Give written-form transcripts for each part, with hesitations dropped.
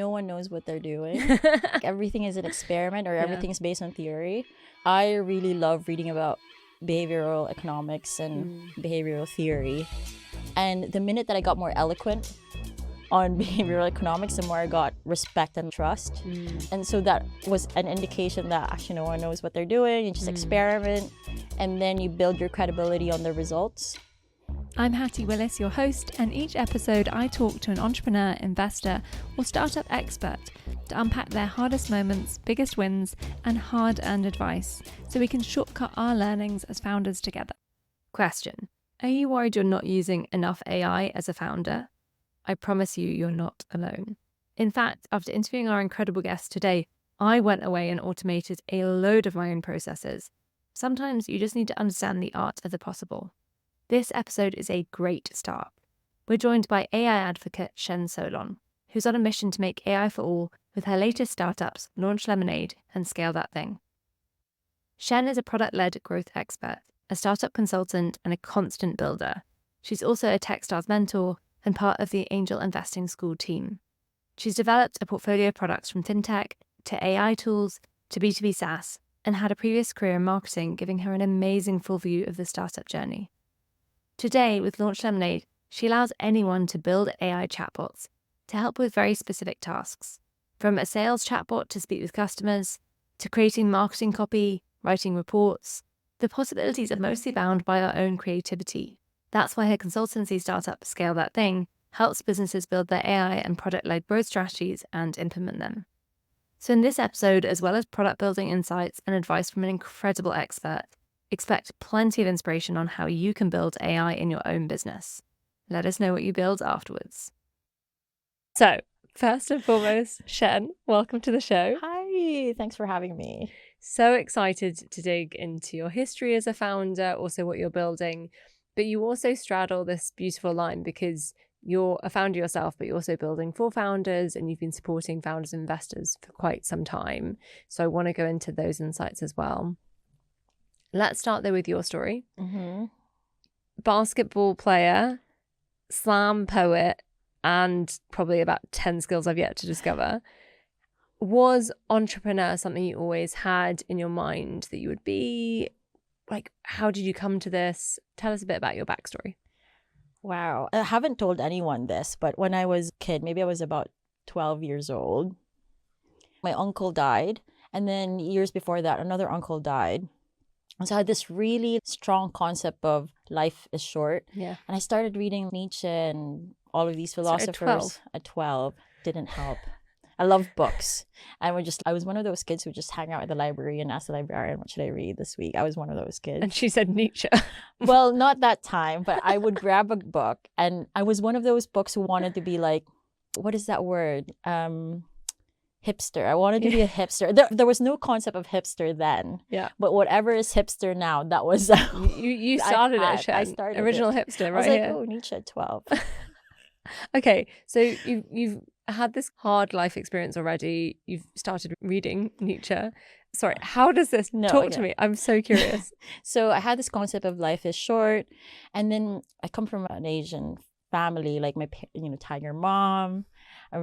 no one knows what they're doing. Like, everything is an experiment, or everything is based on theory. I really love reading about behavioral economics and behavioral theory. And the minute that I got more eloquent on behavioral economics, the more I got respect and trust. And so that was an indication that actually no one knows what they're doing. You just experiment, and then you build your credibility on the results. I'm Hattie Willis, your host, and each episode I talk to an entrepreneur, investor, or startup expert to unpack their hardest moments, biggest wins, and hard-earned advice so we can shortcut our learnings as founders together. Question: are you worried you're not using enough AI as a founder? I promise you, you're not alone. In fact, after interviewing our incredible guest today, I went away and automated a load of my own processes. Sometimes you just need to understand the art of the possible. This episode is a great start. We're joined by AI advocate Cien Solon, who's on a mission to make AI for all with her latest startups, Launch Lemonade and Scale That Thing. Cien is a product-led growth expert, a startup consultant, and a constant builder. She's also a Techstars mentor and part of the angel investing school team. She's developed a portfolio of products from fintech to AI tools to B2B SaaS, and had a previous career in marketing, giving her an amazing full view of the startup journey. Today, with Launch Lemonade, she allows anyone to build AI chatbots to help with very specific tasks, from a sales chatbot to speak with customers, to creating marketing copy, writing reports. The possibilities are mostly bound by our own creativity. That's why her consultancy startup, Scale That Thing, helps businesses build their AI and product-led growth strategies and implement them. So in this episode, as well as product building insights and advice from an incredible expert, expect plenty of inspiration on how you can build AI in your own business. Let us know what you build afterwards. So, first and foremost, Cien, welcome to the show. Hi, thanks for having me. So excited to dig into your history as a founder, also what you're building. But you also straddle this beautiful line because you're a founder yourself, but you're also building for founders, and you've been supporting founders and investors for quite some time. So I want to go into those insights as well. Let's start though with your story. Basketball player, slam poet, and probably about 10 skills I've yet to discover. Was entrepreneur something you always had in your mind that you would be? Like, how did you come to this? Tell us a bit about your backstory. Wow. I haven't told anyone this, but when I was a kid, maybe I was about 12 years old, my uncle died. And then years before that, another uncle died. And so I had this really strong concept of life is short. Yeah. And I started reading Nietzsche and all of these philosophers at 12. Didn't help. I love books. I was one of those kids who just hang out at the library and ask the librarian, what should I read this week? I was one of those kids. And she said Nietzsche. Well, not that time, but I would grab a book, and I was one of those books who wanted to be like, what is that word? Hipster. I wanted to be a hipster. There was no concept of hipster then. Yeah. But whatever is hipster now, that was you started it. I started original it. hipster, right? I was like, here. oh, Nietzsche at 12. Okay, so you've had this hard life experience already. You've started reading Nietzsche. Sorry, how does this talk to me? I'm so curious. So I had this concept of life is short, and then I come from an Asian family, like my tiger mom.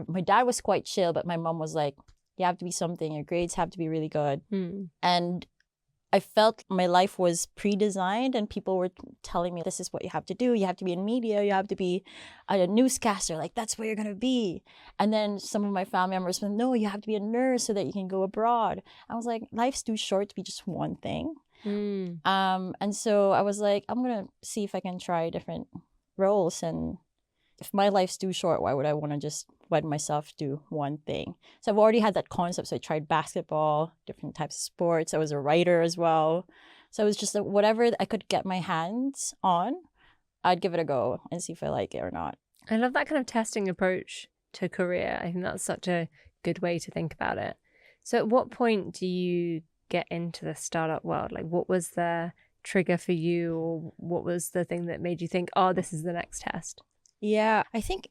My dad was quite chill, but my mom was like, you have to be something, your grades have to be really good. And I felt my life was pre-designed, and people were telling me, this is what you have to do. You have to be in media. You have to be a newscaster. Like, that's what you're going to be. And then some of my family members went, no, you have to be a nurse so that you can go abroad. I was like, life's too short to be just one thing. And so I was like, I'm going to see if I can try different roles. And if my life's too short, why would I want to just wed myself to one thing? So I've already had that concept. So I tried basketball, different types of sports. I was a writer as well. So it was just whatever I could get my hands on, I'd give it a go and see if I like it or not. I love that kind of testing approach to career. I think that's such a good way to think about it. So at what point do you get into the startup world? Like, what was the trigger for you, or what was the thing that made you think, oh, this is the next test? Yeah, I think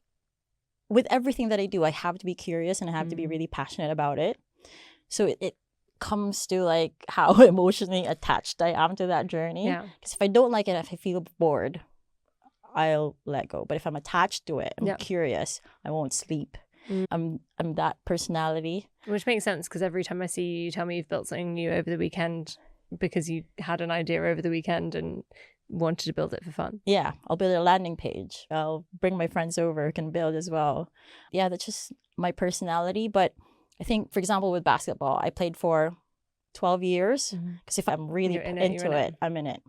with everything that I do, I have to be curious and I have to be really passionate about it. So it comes to like how emotionally attached I am to that journey. Yeah. Because if I don't like it, if I feel bored, I'll let go. But if I'm attached to it, I'm curious, I won't sleep. I'm that personality. Which makes sense, because every time I see you, you tell me you've built something new over the weekend because you had an idea over the weekend and wanted to build it for fun. Yeah, I'll build a landing page. I'll bring my friends over who can build as well. Yeah, that's just my personality. But I think, for example, with basketball, I played for 12 years because if I'm really into it, I'm in it.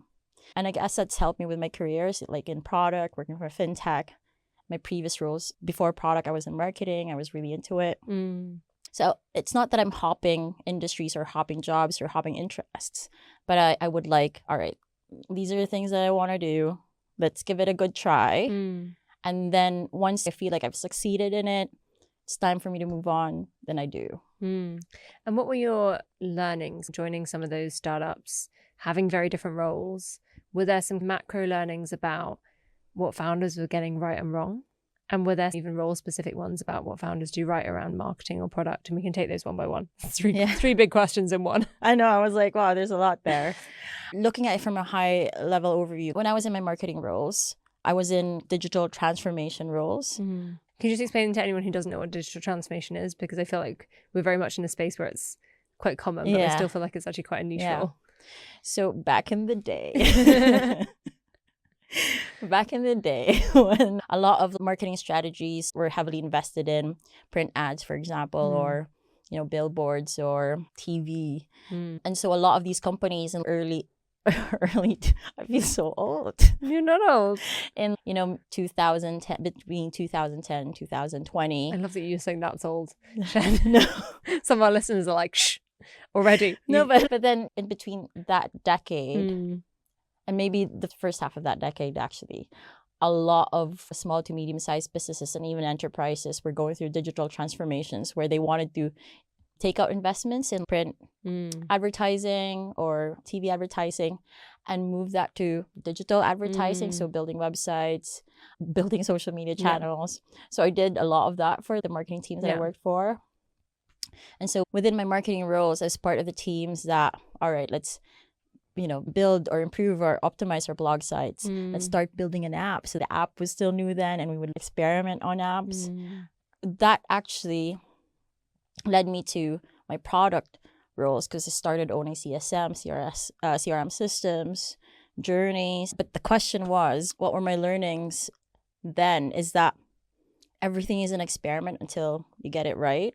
And I guess that's helped me with my careers, like in product, working for fintech. My previous roles before product, I was in marketing. I was really into it. So it's not that I'm hopping industries or hopping jobs or hopping interests, but I would like, all right, these are the things that I want to do. Let's give it a good try. And then once I feel like I've succeeded in it, it's time for me to move on, then I do. And what were your learnings joining some of those startups, having very different roles? Were there some macro learnings about what founders were getting right and wrong? And were there even role-specific ones about what founders do right around marketing or product? And we can take those one by one. Three big questions in one. I know. I was like, wow, there's a lot there. Looking at it from a high-level overview, when I was in my marketing roles, I was in digital transformation roles. Can you just explain to anyone who doesn't know what digital transformation is? Because I feel like we're very much in a space where it's quite common, but I still feel like it's actually quite a niche role. So back in the day... Back in the day, when a lot of marketing strategies were heavily invested in print ads, for example, or billboards or TV, and so a lot of these companies in early, I feel so old. You're not old. In 2010, between 2010 and 2020. I love that you're saying that's old. No, some of our listeners are like, shh, already. No, but then in between that decade. And maybe the first half of that decade, actually, a lot of small to medium-sized businesses and even enterprises were going through digital transformations where they wanted to take out investments in print advertising or TV advertising and move that to digital advertising. So building websites, building social media channels. So I did a lot of that for the marketing teams that I worked for. And so within my marketing roles, as part of the teams that, all right, let's build or improve or optimize our blog sites. Let's start building an app. So the app was still new then, and we would experiment on apps. That actually led me to my product roles because I started owning CRM systems, journeys. But the question was, what were my learnings then? Is that everything is an experiment until you get it right.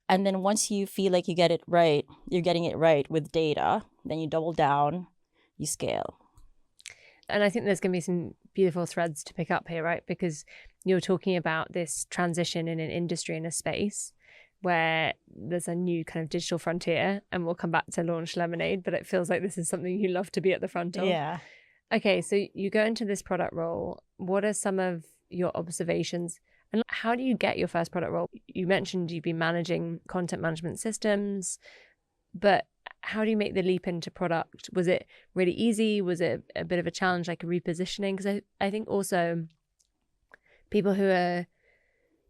And then once you feel like you get it right, you're getting it right with data, then you double down, you scale. And I think there's going to be some beautiful threads to pick up here, right? Because you're talking about this transition in an industry, in a space where there's a new kind of digital frontier, and we'll come back to launch Lemonade, but it feels like this is something you love to be at the front of. Yeah. Okay, so you go into this product role. What are some of your observations? And how do you get your first product role? You mentioned you've been managing content management systems, but how do you make the leap into product? Was it really easy? Was it a bit of a challenge, like a repositioning? Because I think also people who are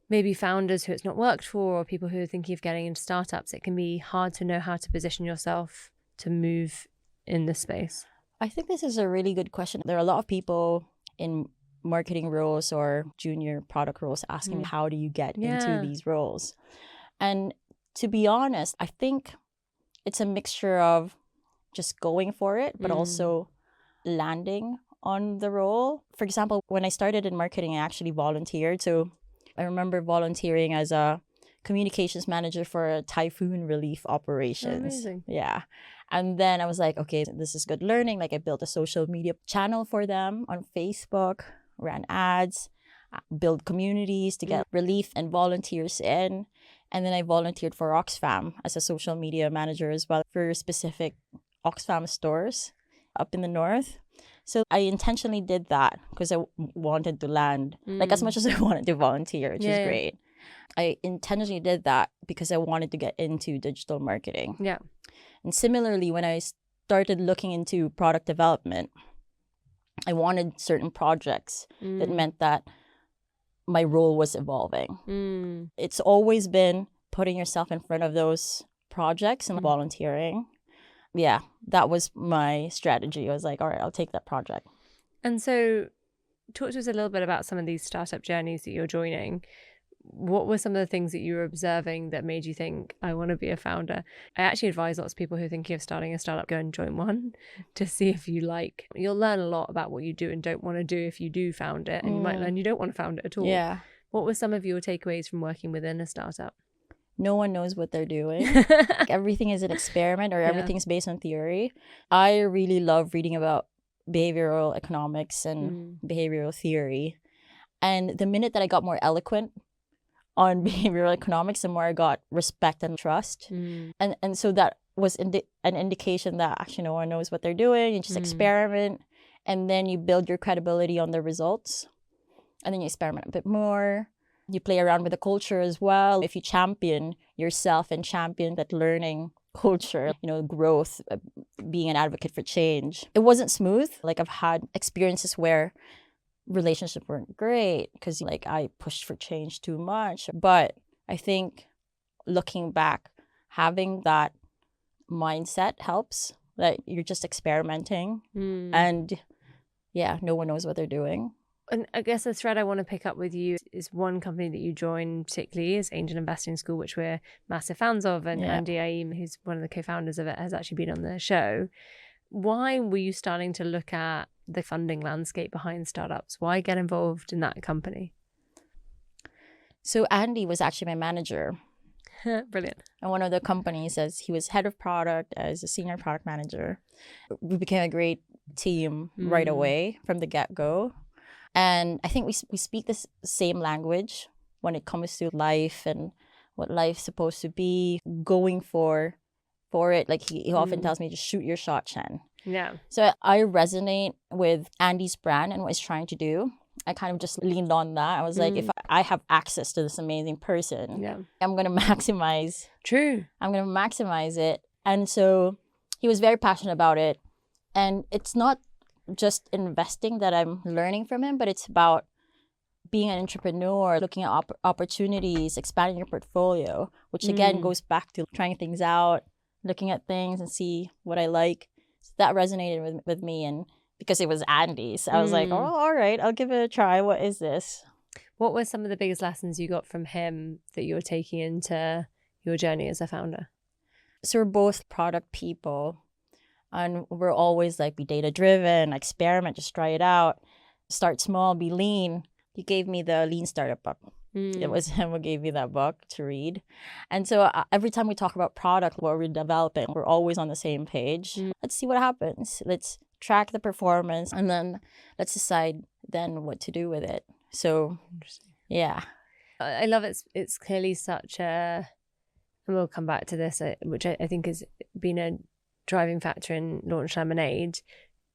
maybe founders who it's not worked for, or people who are thinking of getting into startups, it can be hard to know how to position yourself to move in this space. I think this is a really good question. There are a lot of people in marketing roles or junior product roles asking me, how do you get into these roles? And to be honest, I think it's a mixture of just going for it, but also landing on the role. For example, when I started in marketing, I actually volunteered. So I remember volunteering as a communications manager for a typhoon relief operations. Amazing. Yeah. And then I was like, okay, this is good learning. Like I built a social media channel for them on Facebook, ran ads, build communities to get relief and volunteers in. And then I volunteered for Oxfam as a social media manager as well for specific Oxfam stores up in the north. So I intentionally did that because I wanted to land, like as much as I wanted to volunteer, which is great. I intentionally did that because I wanted to get into digital marketing. Yeah. And similarly, when I started looking into product development, I wanted certain projects that meant that my role was evolving. It's always been putting yourself in front of those projects and volunteering. Yeah, that was my strategy. I was like, all right, I'll take that project. And so talk to us a little bit about some of these startup journeys that you're joining. what were some of the things that you were observing that made you think, I want to be a founder? I actually advise lots of people who are thinking of starting a startup, go and join one to see if you like. You'll learn a lot about what you do and don't want to do if you do found it, and you might learn you don't want to found it at all. Yeah. What were some of your takeaways from working within a startup? No one knows what they're doing. Everything is an experiment, or everything's based on theory. I really love reading about behavioral economics and behavioral theory. And the minute that I got more eloquent on behavioral economics, the more I got respect and trust. And so that was an indication that actually no one knows what they're doing. You just experiment, and then you build your credibility on the results. And then you experiment a bit more. You play around with the culture as well. If you champion yourself and champion that learning culture, growth, being an advocate for change. It wasn't smooth. Like, I've had experiences where relationships weren't great because I pushed for change too much. But I think looking back, having that mindset helps, that you're just experimenting and no one knows what they're doing. And I guess the thread I want to pick up with you is one company that you joined particularly is Angel Investing School, which we're massive fans of. And Andy Aim, who's one of the co-founders of it, has actually been on the show. Why were you starting to look at the funding landscape behind startups? Why get involved in that company? So Andy was actually my manager. Brilliant. And one of the companies, as he was head of product, as a senior product manager. We became a great team right away from the get-go. And I think we speak the same language when it comes to life and what life's supposed to be, going for it. Like he often tells me, just shoot your shot, Chen. Yeah. So I resonate with Andy's brand and what he's trying to do. I kind of just leaned on that. I was like, if I have access to this amazing person, I'm going to maximize. True. I'm going to maximize it. And so he was very passionate about it. And it's not just investing that I'm learning from him, but it's about being an entrepreneur, looking at opportunities, expanding your portfolio, which again goes back to trying things out, looking at things and see what I like. So that resonated with me, and because it was Andy, so I was like, oh, all right, I'll give it a try. What is this? What were some of the biggest lessons you got from him that you're taking into your journey as a founder? So we're both product people. And we're always like, be data driven, experiment, just try it out, start small, be lean. He gave me the Lean Startup book. It was him who gave me that book to read. And so every time we talk about product, what we're developing, we're always on the same page. Let's see what happens. Let's track the performance, and then let's decide then what to do with it. So, yeah. I love it. It's clearly such a, and we'll come back to this, which I think has been a driving factor in Launch Lemonade,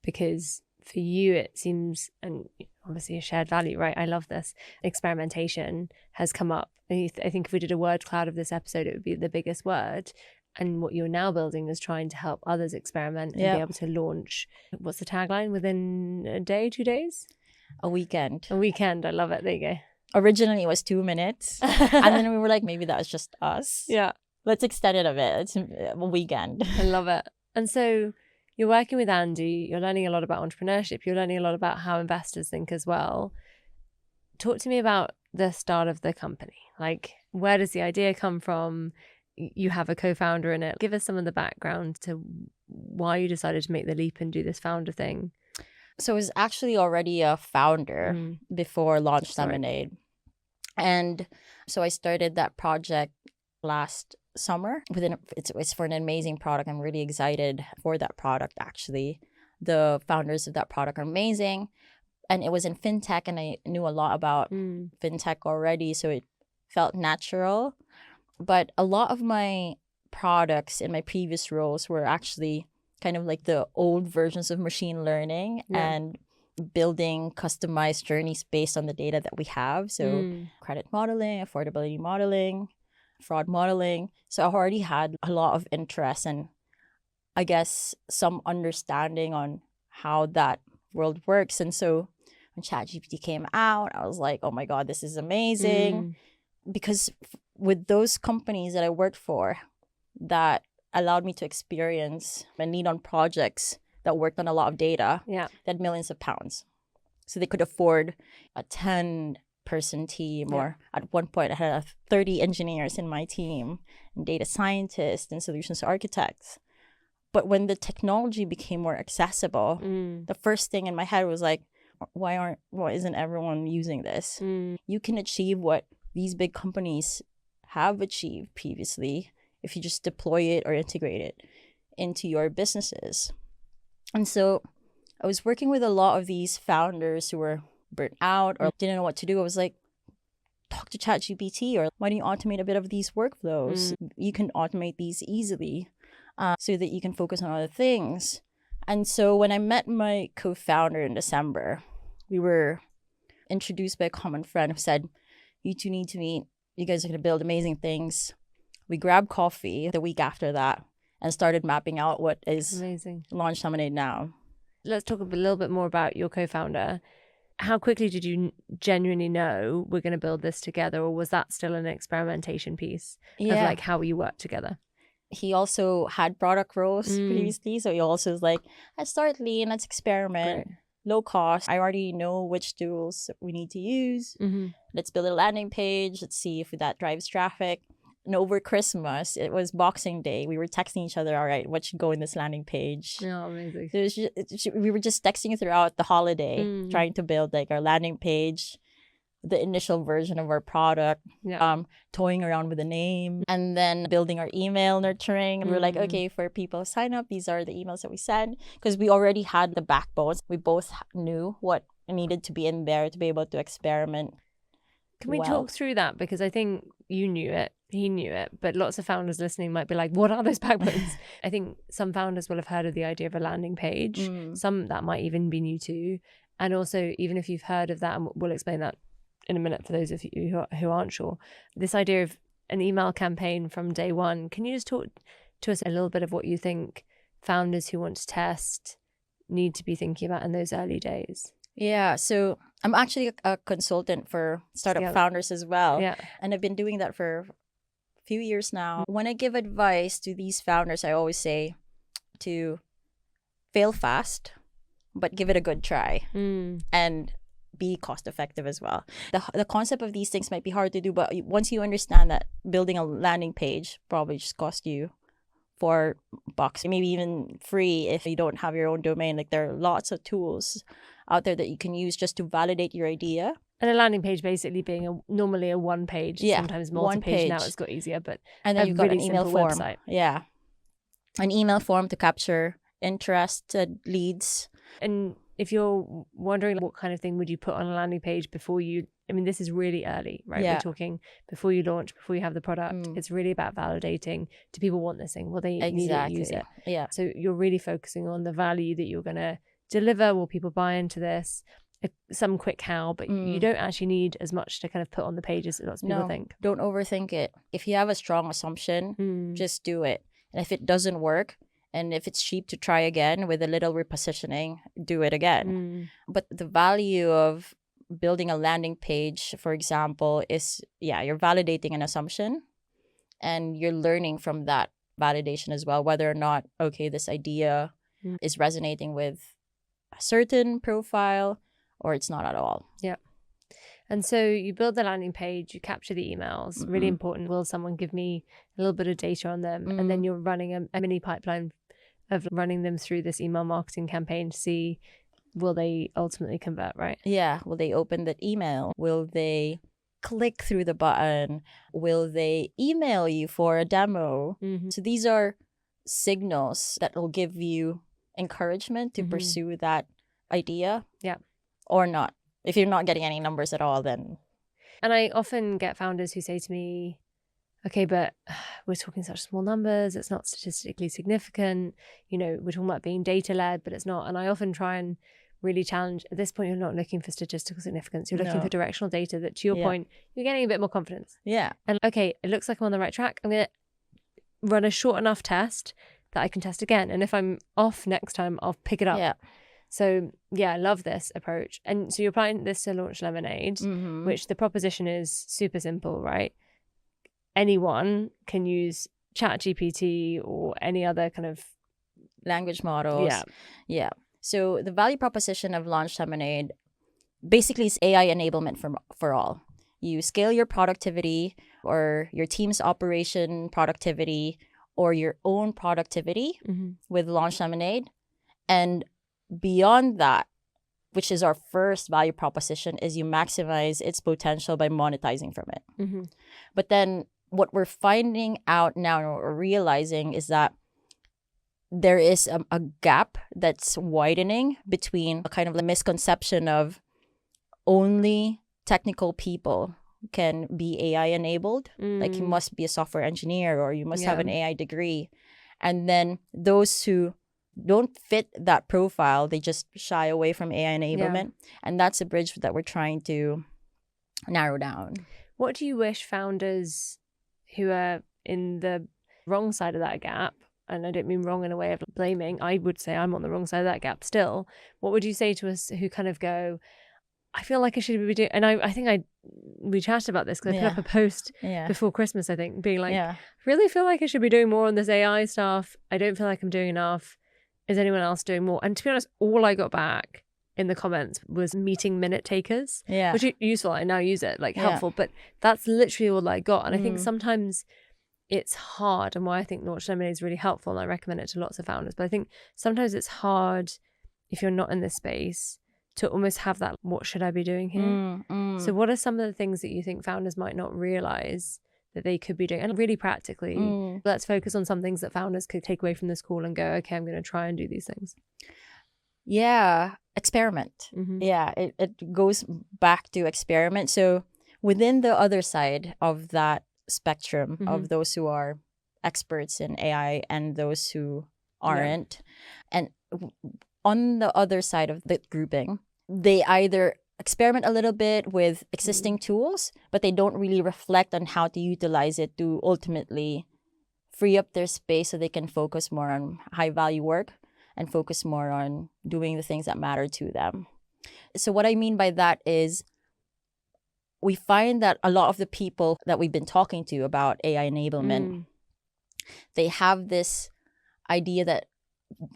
because for you it seems, and obviously a shared value, right? I love this. Experimentation has come up. I think if we did a word cloud of this episode, it would be the biggest word. And what you're now building is trying to help others experiment and be able to launch. What's the tagline? Within a day, 2 days? A weekend. A weekend. I love it. There you go. Originally it was 2 minutes. And then we were like, maybe that was just us. Yeah. Let's extend it a bit. It's a weekend. I love it. And so you're working with Andy, you're learning a lot about entrepreneurship, you're learning a lot about how investors think as well. Talk to me about the start of the company. Like, where does the idea come from? You have a co-founder in it. Give us some of the background to why you decided to make the leap and do this founder thing. So I was actually already a founder before Launch Lemonade. And so I started that project last summer. It's for an amazing product. I'm really excited for that product, actually. The founders of that product are amazing. And it was in fintech, and I knew a lot about fintech already, so it felt natural. But a lot of my products in my previous roles were actually kind of like the old versions of machine learning and building customized journeys based on the data that we have. So credit modeling, affordability modeling, fraud modeling. So I already had a lot of interest and I guess some understanding on how that world works. And so when ChatGPT came out, I was like, oh my God, this is amazing. Because with those companies that I worked for, that allowed me to experience and lead on projects that worked on a lot of data, that had millions of pounds. So they could afford a 10% person team, or at one point I had 30 engineers in my team, and data scientists and solutions architects. But when the technology became more accessible, the first thing in my head was like, why isn't everyone using this? You can achieve what these big companies have achieved previously if you just deploy it or integrate it into your businesses. And so I was working with a lot of these founders who were burnt out or didn't know what to do. I was like, talk to ChatGPT, or why don't you automate a bit of these workflows? You can automate these easily so that you can focus on other things. And so when I met my co-founder in December, we were introduced by a common friend who said, you two need to meet. You guys are going to build amazing things. We grabbed coffee the week after that and started mapping out what is amazing. Launch Lemonade now. Let's talk a little bit more about your co-founder. How quickly did you genuinely know we're going to build this together, or was that still an experimentation piece of like how you work together? He also had product roles previously, so he also was like, let's start lean, let's experiment. Great. Low cost. I already know which tools we need to use. Let's build a landing page. Let's see if that drives traffic. And over Christmas, it was Boxing Day. We were texting each other, all right, what should go in this landing page? Oh, amazing. We were just texting throughout the holiday, trying to build like our landing page, the initial version of our product, toying around with the name, and then building our email nurturing. And we're like, okay, for people sign up, these are the emails that we send, because we already had the backbone. We both knew what needed to be in there to be able to experiment. Can we talk through that? Because I think you knew it, he knew it, but lots of founders listening might be like, what are those backbones? I think some founders will have heard of the idea of a landing page. Some that might even be new to. And also, even if you've heard of that, and we'll explain that in a minute for those of you who aren't sure, this idea of an email campaign from day one, can you just talk to us a little bit of what you think founders who want to test need to be thinking about in those early days? Yeah, so I'm actually a consultant for startup founders as well. Yeah. And I've been doing that for a few years now. When I give advice to these founders, I always say to fail fast, but give it a good try. And be cost effective as well. The concept of these things might be hard to do, but once you understand that building a landing page probably just cost you $4, maybe even free if you don't have your own domain. Like, there are lots of tools out there that you can use just to validate your idea. And a landing page basically being normally a one page, sometimes multi-page. Now it's got easier, but and then you've got an email form. Website. Yeah, an email form to capture interested leads. And if you're wondering what kind of thing would you put on a landing page before you, I mean, this is really early, right? We're talking before you launch, before you have the product. It's really about validating. Do people want this thing? Will they need it, use it? Yeah. So you're really focusing on the value that you're going to deliver. Will people buy into this? Some quick how, but you don't actually need as much to kind of put on the page as lots of people think. Don't overthink it. If you have a strong assumption, just do it. And if it doesn't work, and if it's cheap to try again with a little repositioning, do it again. But the value of building a landing page, for example, is, you're validating an assumption and you're learning from that validation as well, whether or not, okay, this idea is resonating with a certain profile or it's not at all. Yeah. And so you build the landing page, you capture the emails, really important. Will someone give me a little bit of data on them? And then you're running a mini pipeline of running them through this email marketing campaign to see, will they ultimately convert, right? Yeah. Will they open that email? Will they click through the button? Will they email you for a demo? So these are signals that will give you encouragement to pursue that idea. Yeah. Or not. If you're not getting any numbers at all, then. And I often get founders who say to me, okay, but we're talking such small numbers, it's not statistically significant. You know, we're talking about being data-led, but it's not. And I often try and really challenge, at this point, you're not looking for statistical significance. You're looking for directional data that, to your point, you're getting a bit more confidence. Yeah. And okay, it looks like I'm on the right track. I'm going to run a short enough test that I can test again. And if I'm off next time, I'll pick it up. Yeah. So I love this approach. And so you're applying this to Launch Lemonade, which the proposition is super simple, right? Anyone can use ChatGPT or any other kind of language models. Yeah. So the value proposition of Launch Lemonade basically it's AI enablement for all. You scale your productivity or your team's operation productivity or your own productivity with Launch Lemonade. And beyond that, which is our first value proposition, is you maximize its potential by monetizing from it. But then what we're finding out now or realizing is that there is a gap that's widening between a kind of a misconception of only technical people can be AI enabled. Like you must be a software engineer or you must have an AI degree. And then those who don't fit that profile, they just shy away from AI enablement. And that's a bridge that we're trying to narrow down. What do you wish founders who are in the wrong side of that gap, and I don't mean wrong in a way of blaming, I would say I'm on the wrong side of that gap still, what would you say to us who kind of go, I feel like I should be doing, and I think we chatted about this because I put up a post before Christmas, I think, being like, I really feel like I should be doing more on this AI stuff. I don't feel like I'm doing enough. Is anyone else doing more? And to be honest, all I got back in the comments was meeting minute takers, which is useful. I now use it, like helpful, but that's literally all I got. And I think sometimes it's hard, and why I think Launch Lemonade is really helpful, and I recommend it to lots of founders. But I think sometimes it's hard if you're not in this space to almost have that, what should I be doing here? So what are some of the things that you think founders might not realize that they could be doing? And really practically, let's focus on some things that founders could take away from this call and go, okay, I'm going to try and do these things. Yeah, experiment. Yeah, it goes back to experiment. So within the other side of that spectrum of those who are experts in AI and those who aren't, and on the other side of the grouping, they either experiment a little bit with existing tools, but they don't really reflect on how to utilize it to ultimately free up their space so they can focus more on high value work and focus more on doing the things that matter to them. So what I mean by that is we find that a lot of the people that we've been talking to about AI enablement, they have this idea that,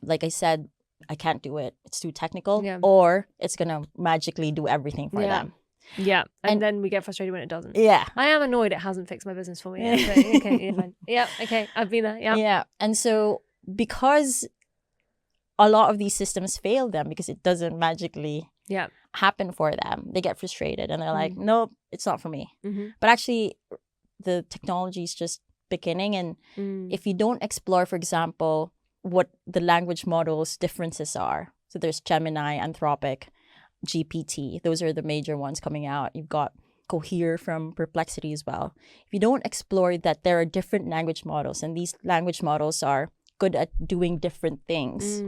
like I said, I can't do it. It's too technical, or it's going to magically do everything for them. Yeah. And then we get frustrated when it doesn't. Yeah. I am annoyed it hasn't fixed my business for me yet. But okay, fine. Yeah, okay. I've been there. Yeah. Yeah. And so because a lot of these systems fail them because it doesn't magically happen for them, they get frustrated and they're like, nope, it's not for me. But actually, the technology is just beginning. And if you don't explore, for example, what the language models differences are. So there's Gemini, Anthropic, GPT. Those are the major ones coming out. You've got Cohere from Perplexity as well. If you don't explore that there are different language models and these language models are good at doing different things,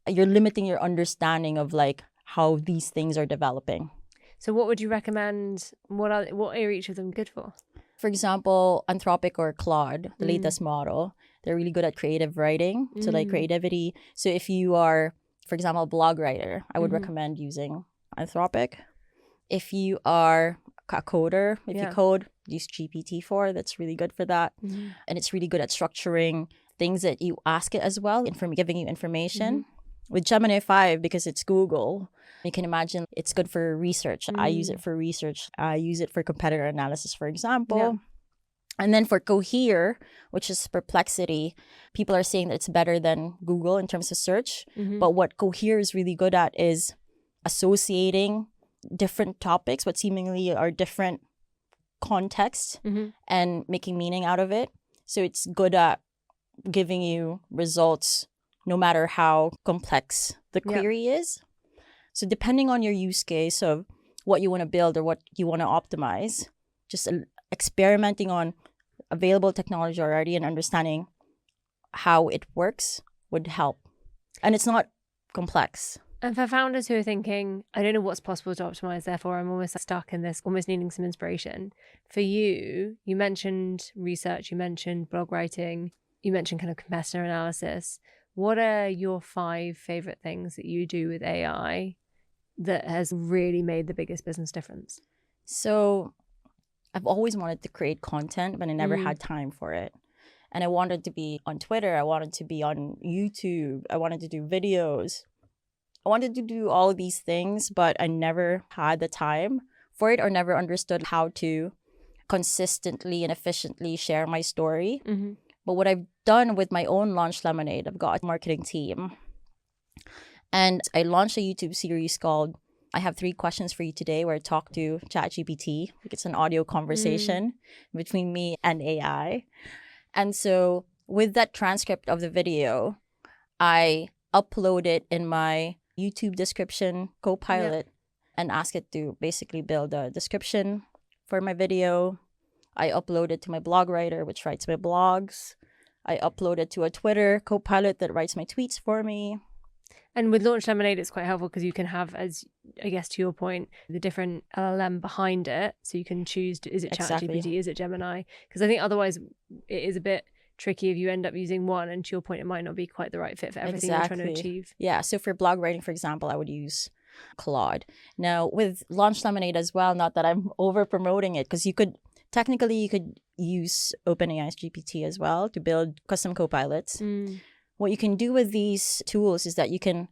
you're limiting your understanding of like how these things are developing. So what would you recommend? What are each of them good for? For example, Anthropic or Claude, the latest model, they're really good at creative writing. So like creativity. So if you are, for example, a blog writer, I would recommend using Anthropic. If you are a coder, if you code, use GPT-4. That's really good for that. And it's really good at structuring things that you ask it as well, giving you information. With Gemini 5, because it's Google, you can imagine it's good for research. I use it for research. I use it for competitor analysis, for example. And then for Cohere, which is Perplexity, people are saying that it's better than Google in terms of search. But what Cohere is really good at is associating different topics, but seemingly are different contexts, and making meaning out of it. So it's good at giving you results no matter how complex the query is. So depending on your use case of what you want to build or what you want to optimize, just experimenting on available technology already and understanding how it works would help. And it's not complex. And for founders who are thinking, I don't know what's possible to optimize, therefore I'm almost stuck in this, almost needing some inspiration. For you, you mentioned research, you mentioned blog writing, you mentioned kind of competitor analysis. What are your 5 favorite things that you do with AI that has really made the biggest business difference? So I've always wanted to create content, but I never had time for it. And I wanted to be on Twitter. I wanted to be on YouTube. I wanted to do videos. I wanted to do all of these things, but I never had the time for it or never understood how to consistently and efficiently share my story. Mm-hmm. But what I've done with my own Launch Lemonade, I've got a marketing team. And I launched a YouTube series called I Have 3 Questions for You Today, where I talk to ChatGPT. It's an audio conversation between me and AI. And so with that transcript of the video, I upload it in my YouTube description Copilot and ask it to basically build a description for my video. I upload it to my blog writer, which writes my blogs. I upload it to a Twitter Copilot that writes my tweets for me. And with Launch Lemonade, it's quite helpful because you can have, as I guess to your point, the different LLM behind it. So you can choose, is it ChatGPT, is it Gemini? Because I think otherwise it is a bit tricky if you end up using one, and to your point, it might not be quite the right fit for everything you're trying to achieve. Yeah, so for blog writing, for example, I would use Claude. Now with Launch Lemonade as well, not that I'm over promoting it, because you could use OpenAI's GPT as well to build custom copilots. What you can do with these tools is that you can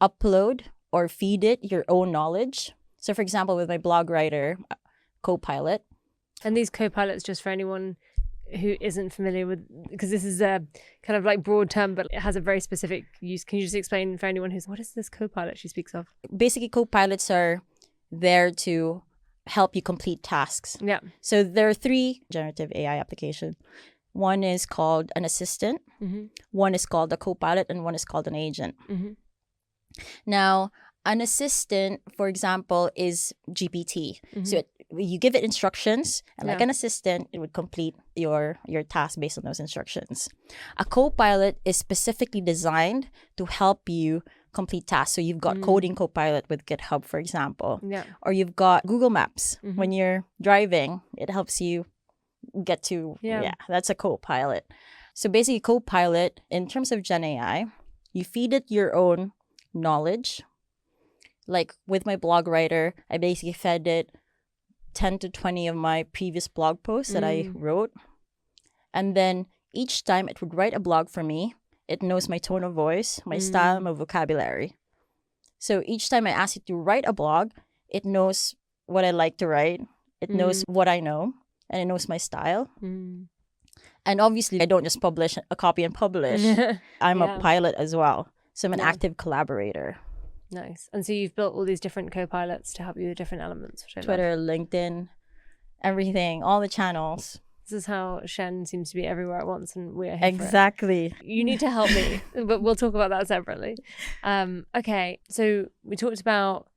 upload or feed it your own knowledge. So for example, with my blog writer Copilot. And these copilots, just for anyone who isn't familiar with, because this is a kind of like broad term, but it has a very specific use. Can you just explain for anyone what is this Copilot she speaks of? Basically, Copilots are there to help you complete tasks. Yeah. So there are 3 generative AI applications. One is called an assistant, one is called a Copilot, and one is called an agent. Now, an assistant, for example, is GPT. So you give it instructions, and like an assistant, it would complete your task based on those instructions. A Copilot is specifically designed to help you complete tasks. So you've got coding Copilot with GitHub, for example. Or you've got Google Maps. When you're driving, it helps you get to, that's a Copilot. So basically, Copilot, in terms of Gen AI, you feed it your own knowledge. Like with my blog writer, I basically fed it 10 to 20 of my previous blog posts that I wrote. And then each time it would write a blog for me, it knows my tone of voice, my style, my vocabulary. So each time I ask it to write a blog, it knows what I like to write. It knows what I know, and it knows my style. And obviously, I don't just publish a copy and publish. I'm a pilot as well. So I'm an active collaborator. Nice. And so you've built all these different copilots to help you with different elements. Twitter, LinkedIn, everything, all the channels. This is how Cien seems to be everywhere at once, and we're here Exactly. for it. You need to help me, but we'll talk about that separately. Okay, so we talked about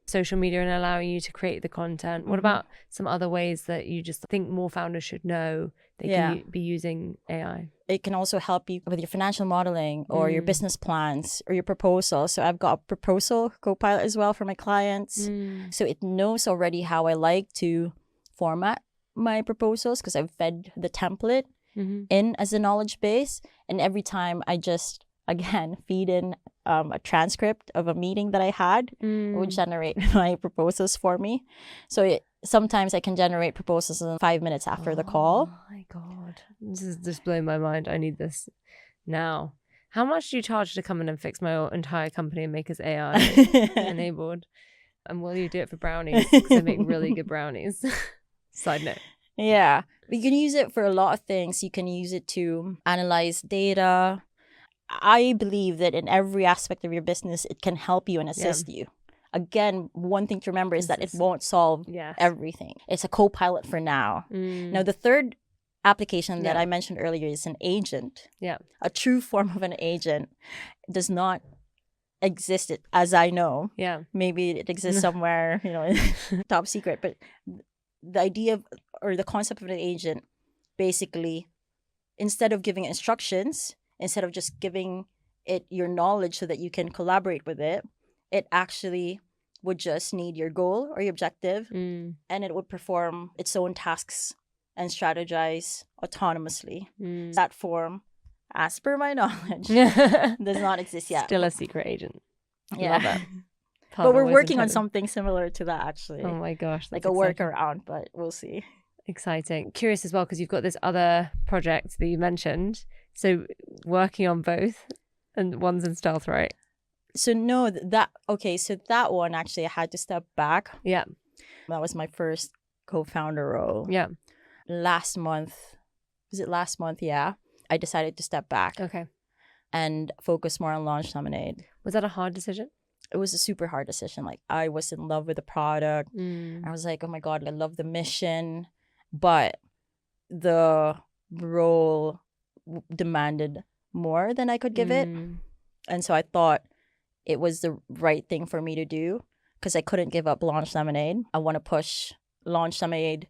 social media and allowing you to create the content. What about some other ways that you just think more founders should know they can be using AI? It can also help you with your financial modeling or your business plans or your proposal. So I've got a proposal Copilot as well for my clients. So it knows already how I like to format my proposals because I've fed the template in as a knowledge base. And every time I just, again, feed in a transcript of a meeting that I had, it would generate my proposals for me. So sometimes I can generate proposals in 5 minutes after the call. Oh my God. This is just blowing my mind. I need this now. How much do you charge to come in and fix my entire company and make us AI enabled? And will you do it for brownies? Because I make really good brownies. Side note. Yeah. You can use it for a lot of things. You can use it to analyze data. I believe that in every aspect of your business, it can help you and assist you. Again, one thing to remember is that it won't solve everything. It's a Copilot for now. Now, the third application that I mentioned earlier is an agent. A true form of an agent does not exist as I know. Maybe it exists somewhere, top secret. But the idea or the concept of an agent, basically, instead of giving instructions, instead of just giving it your knowledge so that you can collaborate with it, it actually would just need your goal or your objective, and it would perform its own tasks and strategize autonomously. That form, as per my knowledge, does not exist yet. Still a secret agent. Yeah. Love it. But we're working on something similar to that, actually. Oh my gosh. Like a workaround, but we'll see. Exciting. Curious as well, because you've got this other project that you mentioned. So working on both, and one's in stealth, right? So no, so that one actually I had to step back. Yeah. That was my first co-founder role. Yeah. Last month, was it last month? Yeah. I decided to step back Okay. and focus more on Launch Lemonade. Was that a hard decision? It was a super hard decision. Like, I was in love with the product. I was like, oh my God, I love the mission. But the role demanded more than I could give it. And so I thought it was the right thing for me to do because I couldn't give up Launch Lemonade. I want to push Launch Lemonade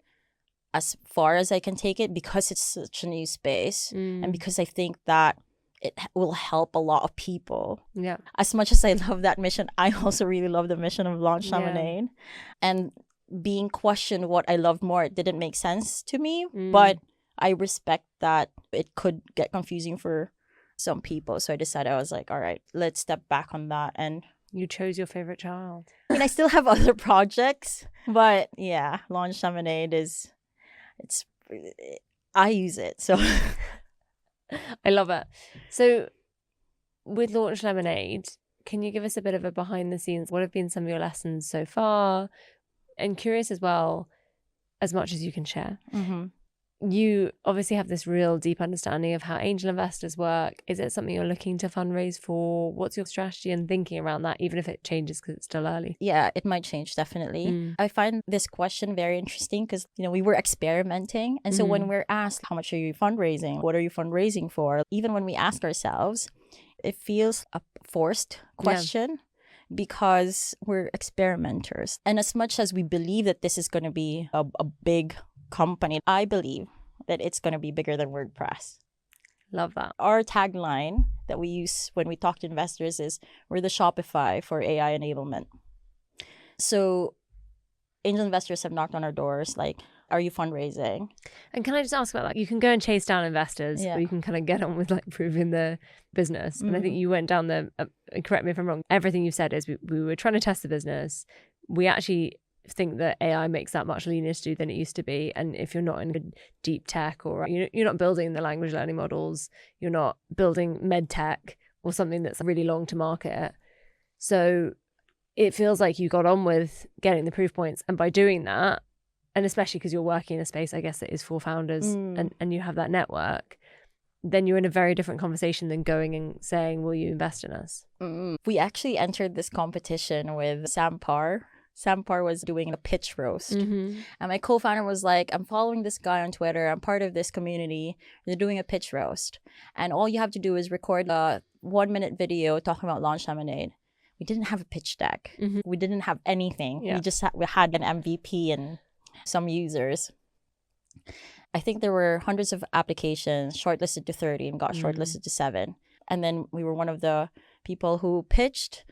as far as I can take it because it's such a new space and because I think that it will help a lot of people. Yeah. As much as I love that mission, I also really love the mission of Launch Lemonade. And being questioned what I loved more, it didn't make sense to me. But I respect that it could get confusing for some people. So I decided, I was like, all right, let's step back on that. And you chose your favorite child. I mean, I still have other projects, but yeah, Launch Lemonade I use it. So I love it. So with Launch Lemonade, can you give us a bit of a behind the scenes? What have been some of your lessons so far? And curious as well, as much as you can share. You obviously have this real deep understanding of how angel investors work. Is it something you're looking to fundraise for? What's your strategy and thinking around that, even if it changes because it's still early? Yeah, it might change, definitely. I find this question very interesting because, we were experimenting. And so when we're asked, how much are you fundraising? What are you fundraising for? Even when we ask ourselves, it feels a forced question. Because we're experimenters. And as much as we believe that this is going to be a big company, I believe that it's going to be bigger than WordPress. Love that. Our tagline that we use when we talk to investors is, we're the Shopify for AI enablement. So angel investors have knocked on our doors like, are you fundraising? And can I just ask about that? You can go and chase down investors, or you can kind of get on with like proving the business. And I think you went down correct me if I'm wrong, everything you've said is we were trying to test the business. We actually think that AI makes that much leaner to do than it used to be. And if you're not in deep tech, or you're not building the language learning models, you're not building med tech or something that's really long to market. So it feels like you got on with getting the proof points. And by doing that, and especially because you're working in a space, I guess, that is for founders and you have that network, then you're in a very different conversation than going and saying, will you invest in us? We actually entered this competition with Sam Parr. Sam Parr was doing a pitch roast. And my co-founder was like, I'm following this guy on Twitter. I'm part of this community. They're doing a pitch roast. And all you have to do is record a 1-minute video talking about Launch Lemonade. We didn't have a pitch deck. We didn't have anything. We just we had an MVP and some users. I think there were hundreds of applications, shortlisted to 30 and got shortlisted to 7. And then we were one of the people who pitched.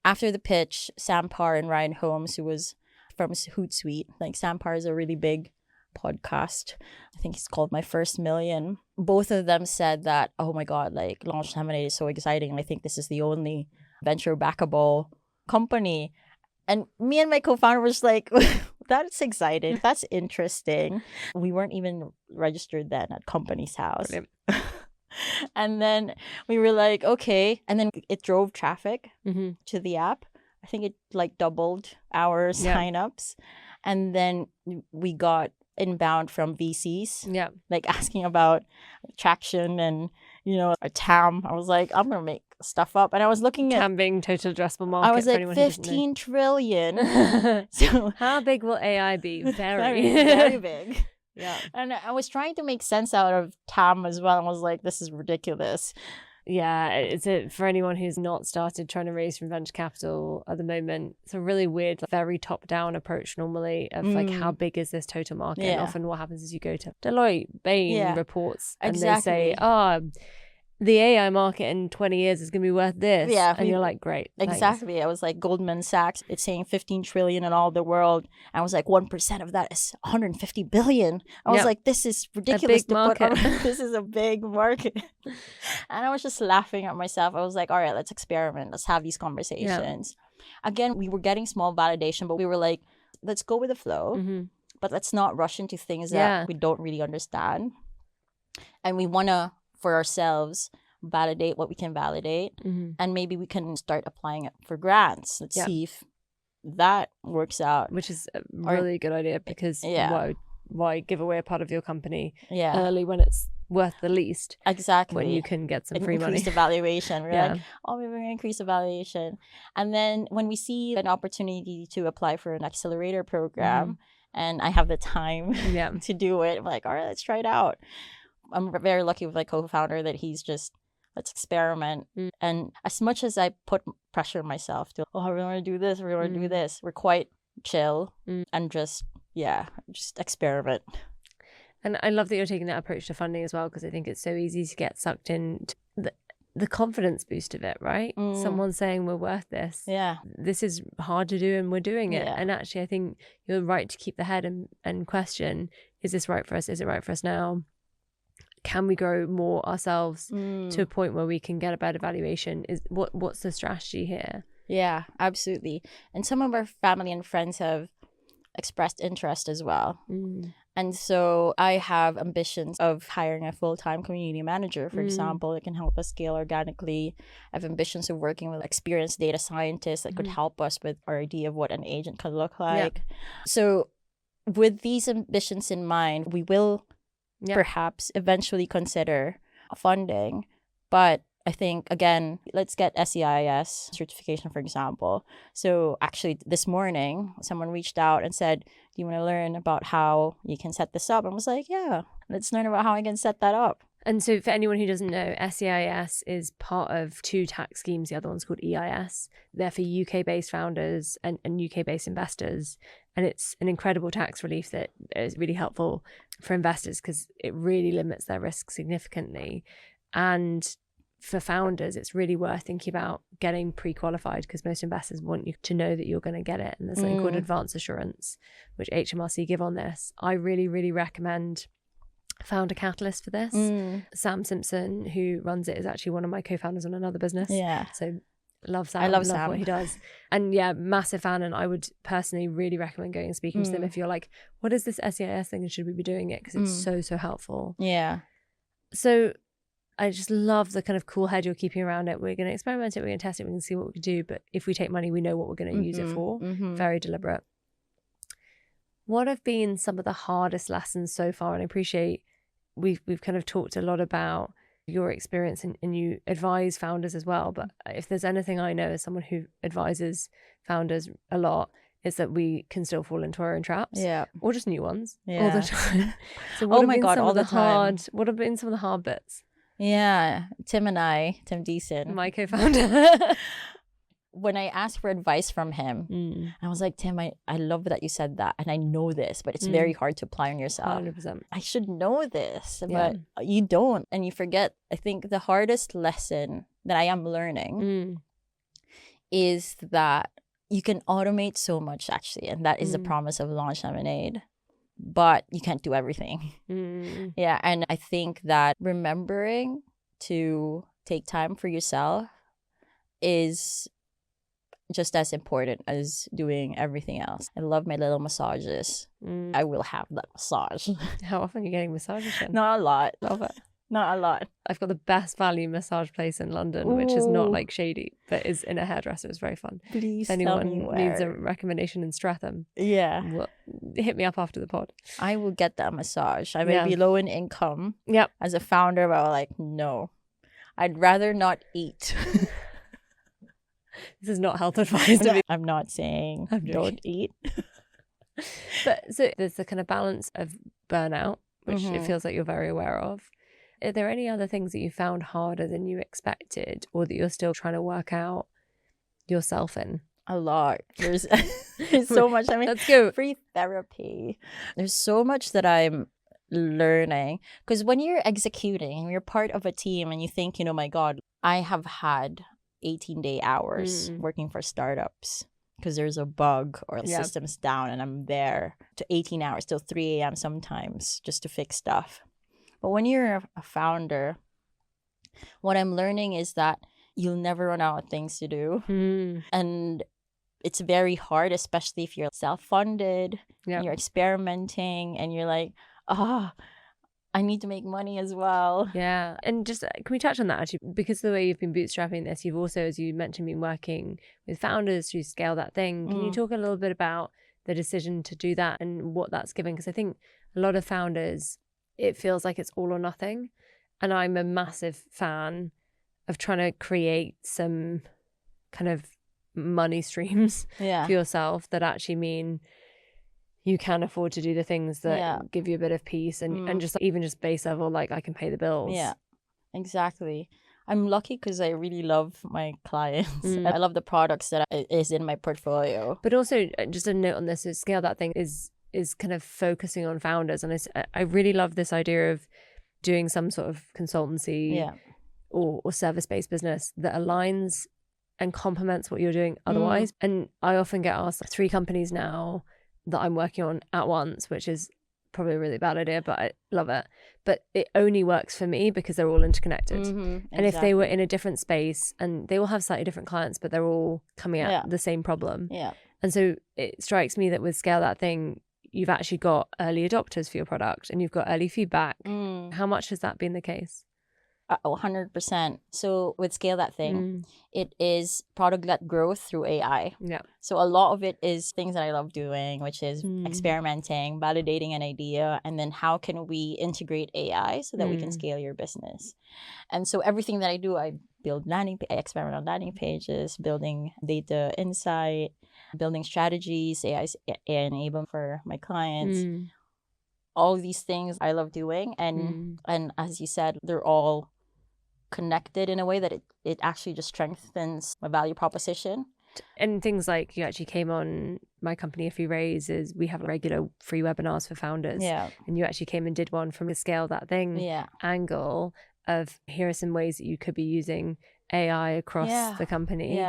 After the pitch, Sam Parr and Ryan Holmes, who was from Hootsuite, like Sam Parr is a really big podcast. I think it's called My First Million. Both of them said that, oh my God, like Launch Lemonade is so exciting. And I think this is the only venture backable company. And me and my co-founder was like, that's exciting. That's interesting. We weren't even registered then at Company's House. And then we were like, okay. And then it drove traffic to the app. I think it like doubled our signups. And then we got inbound from VCs, like asking about traction and, a TAM. I was like, I'm going to make stuff up. And I was looking at TAM being total addressable market. I was like, 15 trillion. So how big will AI be? Very, very big. Yeah. And I was trying to make sense out of TAM as well. I was like, this is ridiculous. Yeah, it's for anyone who's not started trying to raise from venture capital at the moment. It's a really weird, very top-down approach normally of like, how big is this total market? And often what happens is you go to Deloitte, Bain reports, and they say, the AI market in 20 years is going to be worth this. Yeah. And you're like, great. Exactly. Thanks. I was like, Goldman Sachs, it's saying 15 trillion in all the world. I was like, 1% of that is 150 billion. I was like, this is ridiculous to put on. This is a big market. And I was just laughing at myself. I was like, all right, let's experiment. Let's have these conversations. Again, we were getting small validation, but we were like, let's go with the flow, but let's not rush into things that we don't really understand. And we want to, for ourselves, validate what we can validate, and maybe we can start applying it for grants. Let's see if that works out. Which is a really good idea, because why give away a part of your company early when it's worth the least? Exactly. When you can get some free money. Increase the valuation. We're like, oh, maybe we're going to increase the valuation. And then when we see an opportunity to apply for an accelerator program, and I have the time to do it, I'm like, all right, let's try it out. I'm very lucky with my co-founder that he's just, let's experiment. And as much as I put pressure on myself to, oh, we want to do this, we want to do this, we're quite chill and just experiment. And I love that you're taking that approach to funding as well, because I think it's so easy to get sucked into the confidence boost of it, right? Someone saying we're worth this. Yeah. This is hard to do and we're doing it. And actually, I think you're right to keep the head and question, is this right for us? Is it right for us now? Can we grow more ourselves to a point where we can get a better valuation? What's the strategy here? Yeah, absolutely. And some of our family and friends have expressed interest as well. And so I have ambitions of hiring a full-time community manager, for example, that can help us scale organically. I have ambitions of working with experienced data scientists that could help us with our idea of what an agent could look like. So with these ambitions in mind, we will perhaps eventually consider funding. But I think, again, let's get SEIS certification, for example. So actually this morning, someone reached out and said, do you want to learn about how you can set this up? And I was like, yeah, let's learn about how I can set that up. And so for anyone who doesn't know, SEIS is part of two tax schemes. The other one's called EIS. They're for UK-based founders and UK-based investors. And it's an incredible tax relief that is really helpful for investors because it really limits their risk significantly. And for founders, it's really worth thinking about getting pre-qualified because most investors want you to know that you're going to get it. And there's something called advance assurance, which HMRC give on this. I really, really recommend Founder Catalyst for this. Sam Simpson, who runs it, is actually one of my co-founders on another business. Yeah. So love Sam. I love Sam. What he does. And yeah, massive fan. And I would personally really recommend going and speaking to them if you're like, what is this SEIS thing and should we be doing it? Because it's so helpful. Yeah. So I just love the kind of cool head you're keeping around it. We're going to experiment it, we're going to test it, we're going to see what we can do. But if we take money, we know what we're going to use it for. Very deliberate. What have been some of the hardest lessons so far? And I appreciate we've kind of talked a lot about your experience and you advise founders as well. But if there's anything I know as someone who advises founders a lot, is that we can still fall into our own traps. Yeah. Or just new ones all the time. So what have been some of the hard bits? Yeah, Tim Deason, my co-founder. When I asked for advice from him, I was like, Tim, I love that you said that. And I know this, but it's very hard to apply on yourself. 100%. I should know this, but you don't. And you forget. I think the hardest lesson that I am learning is that you can automate so much, actually. And that is the promise of Launch Lemonade. But you can't do everything. Yeah. And I think that remembering to take time for yourself is just as important as doing everything else. I love my little massages. I will have that massage. How often are you getting massages then? Not a lot. Love it. Not a lot. I've got the best value massage place in London, which is not like shady, but is in a hairdresser. It's very fun. Please, if anyone needs a recommendation in Streatham, hit me up after the pod. I will get that massage. I may be low in income as a founder, but I'm like, no, I'd rather not eat. This is not health advice. I'm not saying don't eat. But so there's the kind of balance of burnout, which it feels like you're very aware of. Are there any other things that you found harder than you expected or that you're still trying to work out yourself in? A lot. There's so much. I mean, let's go. Free therapy. There's so much that I'm learning. Because when you're executing, you're part of a team and you think, my God, I have had 18-day hours working for startups because there's a bug or the system's down and I'm there to 18 hours till 3 a.m. sometimes just to fix stuff. But when you're a founder, what I'm learning is that you'll never run out of things to do. And it's very hard, especially if you're self-funded, and you're experimenting and you're like, I need to make money as well. Yeah. And just can we touch on that actually? Because of the way you've been bootstrapping this, you've also, as you mentioned, been working with founders to scale that thing. Can you talk a little bit about the decision to do that and what that's given? Because I think a lot of founders, it feels like it's all or nothing. And I'm a massive fan of trying to create some kind of money streams for yourself that actually mean you can afford to do the things that give you a bit of peace and just even just base level, like I can pay the bills. Yeah, exactly. I'm lucky because I really love my clients. I love the products that is in my portfolio. But also, just a note on this, is Scale That Thing is kind of focusing on founders. And I really love this idea of doing some sort of consultancy or service-based business that aligns and complements what you're doing otherwise. And I often get asked 3 companies now that I'm working on at once, which is probably a really bad idea, but I love it. But it only works for me because they're all interconnected. And if they were in a different space, and they will have slightly different clients, but they're all coming at the same problem. And so it strikes me that with Scale That Thing, you've actually got early adopters for your product and you've got early feedback. How much has that been the case? 100%. So with Scale That Thing, it is product-led growth through AI. So a lot of it is things that I love doing, which is experimenting, validating an idea, and then how can we integrate AI so that we can scale your business. And so everything that I do, I build I experiment on landing pages, building data insight, building strategies, AI enablement for my clients. All of these things I love doing, and as you said, they're all connected in a way that it actually just strengthens my value proposition. And things like you actually came on my company, If You Raise, is we have regular free webinars for founders. And you actually came and did one from a Scale That Thing angle of here are some ways that you could be using AI across the company.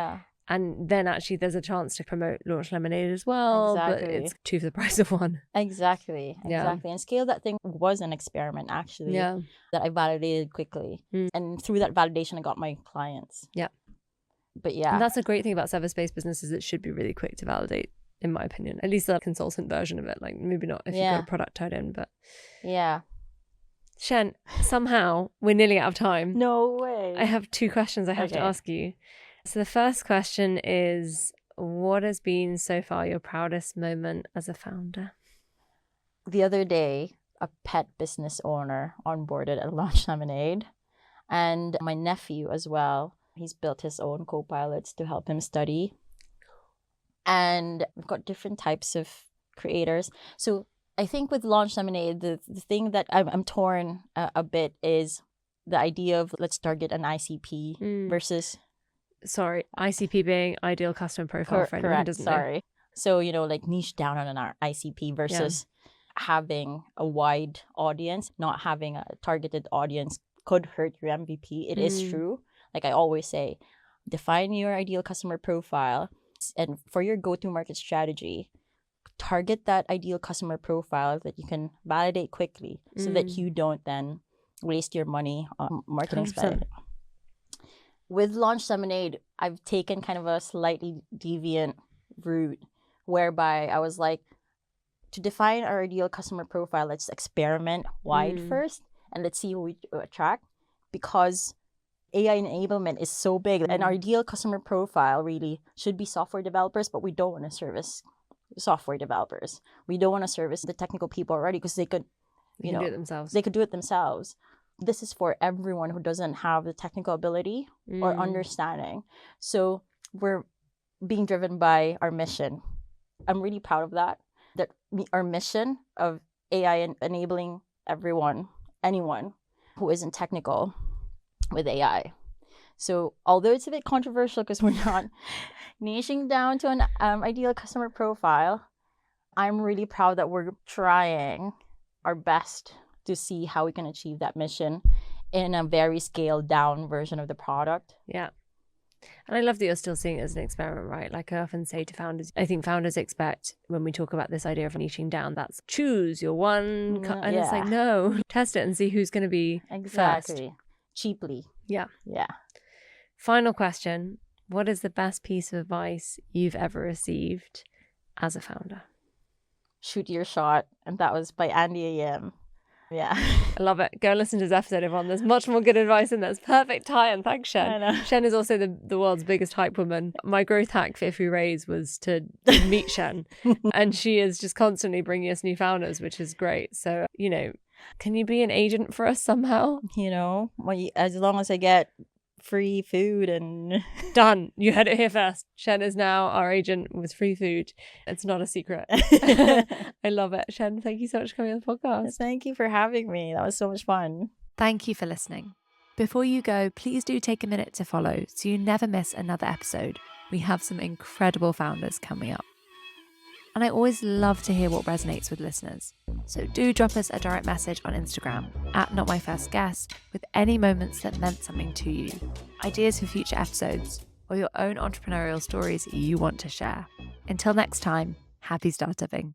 And then actually there's a chance to promote Launch Lemonade as well, but it's 2 for the price of 1. Exactly. And Scale That Thing was an experiment actually that I validated quickly. And through that validation, I got my clients. But and that's a great thing about service-based businesses. It should be really quick to validate, in my opinion. At least the consultant version of it. Like maybe not if you've got a product tied in, but Cien, somehow we're nearly out of time. No way. I have 2 questions I have to ask you. So the first question is, what has been so far your proudest moment as a founder? The other day, a pet business owner onboarded at Launch Lemonade, and my nephew as well. He's built his own co-pilots to help him study. And we've got different types of creators. So I think with Launch Lemonade, the thing that I'm torn a bit is the idea of let's target an ICP versus... Sorry, ICP being ideal customer profile for anyone who doesn't know. So, like niche down on our ICP versus having a wide audience. Not having a targeted audience could hurt your MVP. It is true. Like I always say, define your ideal customer profile, and for your go-to-market strategy, target that ideal customer profile that you can validate quickly so that you don't then waste your money on marketing spend. With Launch Lemonade, I've taken kind of a slightly deviant route whereby I was like, to define our ideal customer profile, let's experiment wide first and let's see who we attract, because AI enablement is so big and our ideal customer profile really should be software developers, but we don't want to service software developers. We don't want to service the technical people already because they could, do it themselves. They could do it themselves. This is for everyone who doesn't have the technical ability or understanding. So we're being driven by our mission. I'm really proud of that our mission of AI enabling anyone who isn't technical with AI. So although it's a bit controversial because we're not niching down to an ideal customer profile, I'm really proud that we're trying our best to see how we can achieve that mission in a very scaled down version of the product. And I love that you're still seeing it as an experiment, right? Like I often say to founders, I think founders expect when we talk about this idea of niching down, that's choose your one, and it's like, no, test it and see who's going to be first. Cheaply. Yeah. Final question. What is the best piece of advice you've ever received as a founder? Shoot your shot. And that was by Andy A.M. Yeah. I love it. Go and listen to this episode, everyone. There's much more good advice in there. It's perfect tie-in. Thanks, Cien. I know. Cien is also the world's biggest hype woman. My growth hack for If We Raise was to meet Cien. And she is just constantly bringing us new founders, which is great. So, can you be an agent for us somehow? As long as I get free food and... Done. You heard it here first. Cien is now our agent with free food. It's not a secret. I love it. Cien, thank you so much for coming on the podcast. Thank you for having me. That was so much fun. Thank you for listening. Before you go, please do take a minute to follow so you never miss another episode. We have some incredible founders coming up. And I always love to hear what resonates with listeners. So do drop us a direct message on Instagram @NotMyFirstGuest with any moments that meant something to you, ideas for future episodes, or your own entrepreneurial stories you want to share. Until next time, happy startupping.